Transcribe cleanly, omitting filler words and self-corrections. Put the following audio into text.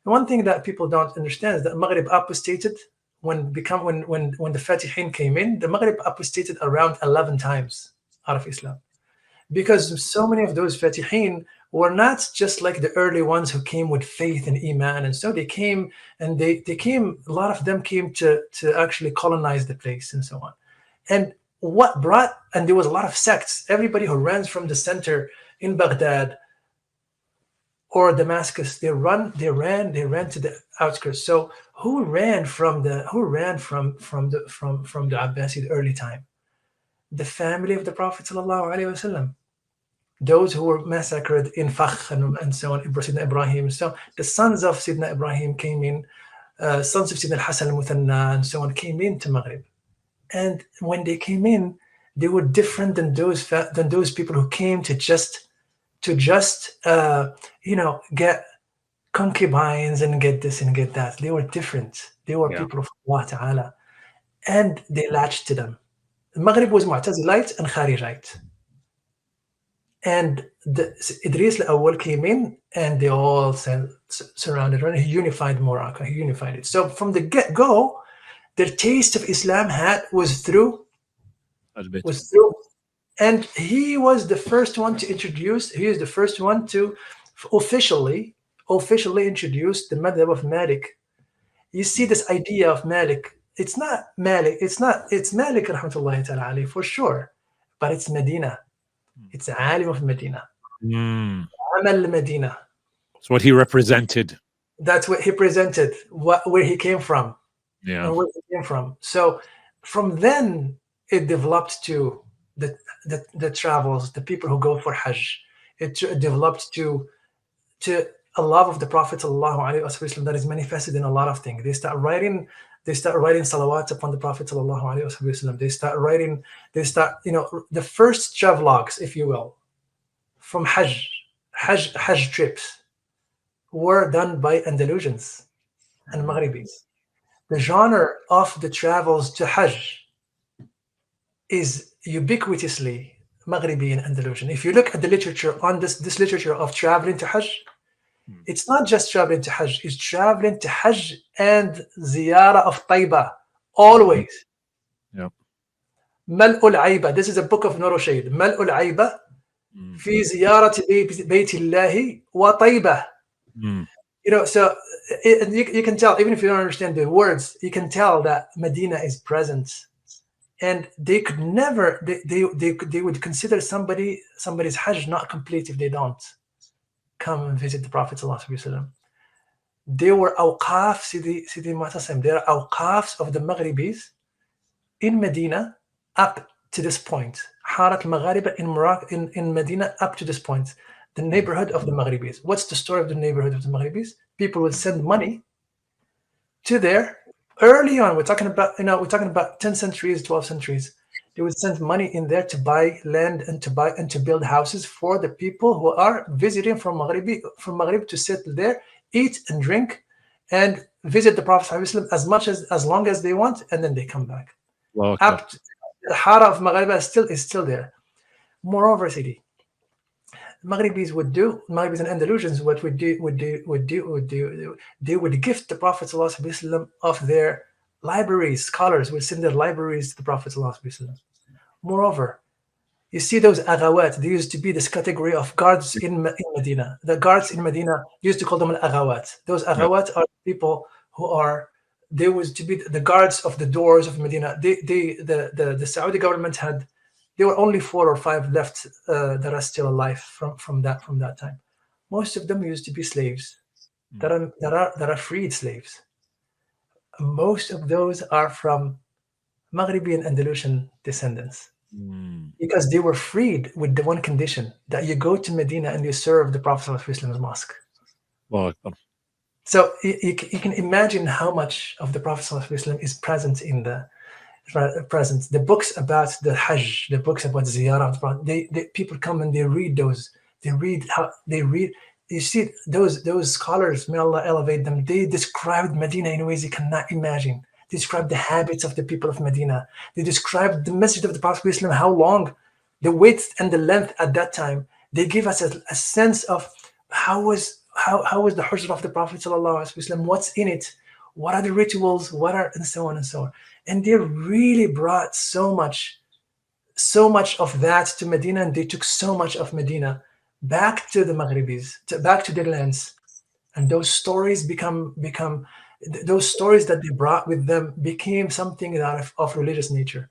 And one thing that people don't understand is that Maghrib apostated when the Fatihin came in. The Maghrib apostated around 11 times out of Islam, because so many of those Fatihin were not just like the early ones who came with faith and Iman, and so they came and they came. A lot of them came to actually colonize the place and so on. And and there was a lot of sects. Everybody who ran from the center in Baghdad or Damascus, they ran to the outskirts. So who ran from the Abbasid early time? The family of the Prophet sallallahu alaihi wasallam. Those who were massacred in Fakh and so on, Sidna Ibrahim. So the sons of Sidna Ibrahim came in, sons of Sidna Hassan al-Muthanna and so on came into Maghrib. And when they came in, they were different than those people who came to just get concubines and get this and get that. They were different. They were people of Allah Ta'ala, and they latched to them. Maghrib was Mu'tazilite and Kharijite. And Idris al-Awwal came in, and they all surrounded her, and he unified Morocco. He unified it. So from the get-go, their taste of Islam was through, and he was the first one to introduce. He is the first one to officially introduce the madhab of Malik. You see this idea of Malik. It's not Malik. It's Malik rahmatullahi ta'ala alayhi for sure, but it's Medina. It's the alim of Medina. Amal Medina. It's what he represented. That's what he presented. Where he came from. Yeah. And where he came from. So from then it developed to the travels, the people who go for Hajj. It developed to a love of the Prophet sallallahu alaihi wasallam that is manifested in a lot of things. They start writing salawat upon the Prophet sallallahu alaihi wasallam. They start the first travelogues, if you will, from Hajj trips were done by Andalusians and Maghribis. The genre of the travels to Hajj is ubiquitously Maghribi and Andalusian. If you look at the literature on this literature of traveling to Hajj, it's not just traveling to Hajj, it's traveling to Hajj and ziyarah of Taiba, always. Yep. Mal'ul Aiba, this is a book of Nur Shade. Mal'ul Aiba fi ziyarati Baytillahi wa Taiba. So you can tell, even if you don't understand the words, you can tell that Medina is present. And they could never, they would consider somebody's Hajj not complete if they don't come and visit the Prophet ﷺ. They were awqaf, Sidi Mu'tasim. They are awqafs of the Maghribis in Medina up to this point. Harat al-Maghariba in Morocco, in Medina up to this point. The neighborhood of the Maghribis. What's the story of the neighborhood of the Maghribis? People would send money to there. Early on, we're talking about 10 centuries, 12 centuries. They would send money in there to buy land and to build houses for the people who are visiting from Maghrib to settle there, eat and drink, and visit the Prophet ﷺ as long as they want, and then they come back. Wow, Up to the Hara of Maghribi is still there. Moreover, Sidi, Maghribis and Andalusians, what they would gift the Prophet ﷺ of their libraries. Scholars would send their libraries to the Prophet ﷺ. Moreover, you see those aghawat, they used to be this category of guards in Medina. The guards in Medina used to call them al-aghawat. Those aghawat are people they was to be the guards of the doors of Medina. The Saudi government there were only 4 or 5 left that are still alive from that time. Most of them used to be slaves that are freed slaves. Most of those are from Maghribi and Andalusian descendants, because they were freed with the one condition that you go to Medina and you serve the Prophet ﷺ's mosque. Wow. So you can imagine how much of the Prophet ﷺ is present in the books about the Hajj, the books about ziyarah. People come and they read those. You see those scholars, may Allah elevate them. They described Medina in ways you cannot imagine. They described the habits of the people of Medina. They described the message of the Prophet ﷺ, how long, the width and the length at that time. They give us a sense of how was how was the Hujr of the Prophet sallallahu alaihi wasallam? What's in it? What are the rituals? What are, and so on and so on. And they really brought so much of that to Medina, and they took so much of Medina back to the Maghribis, back to their lands. And those stories those stories that they brought with them became something that of religious nature.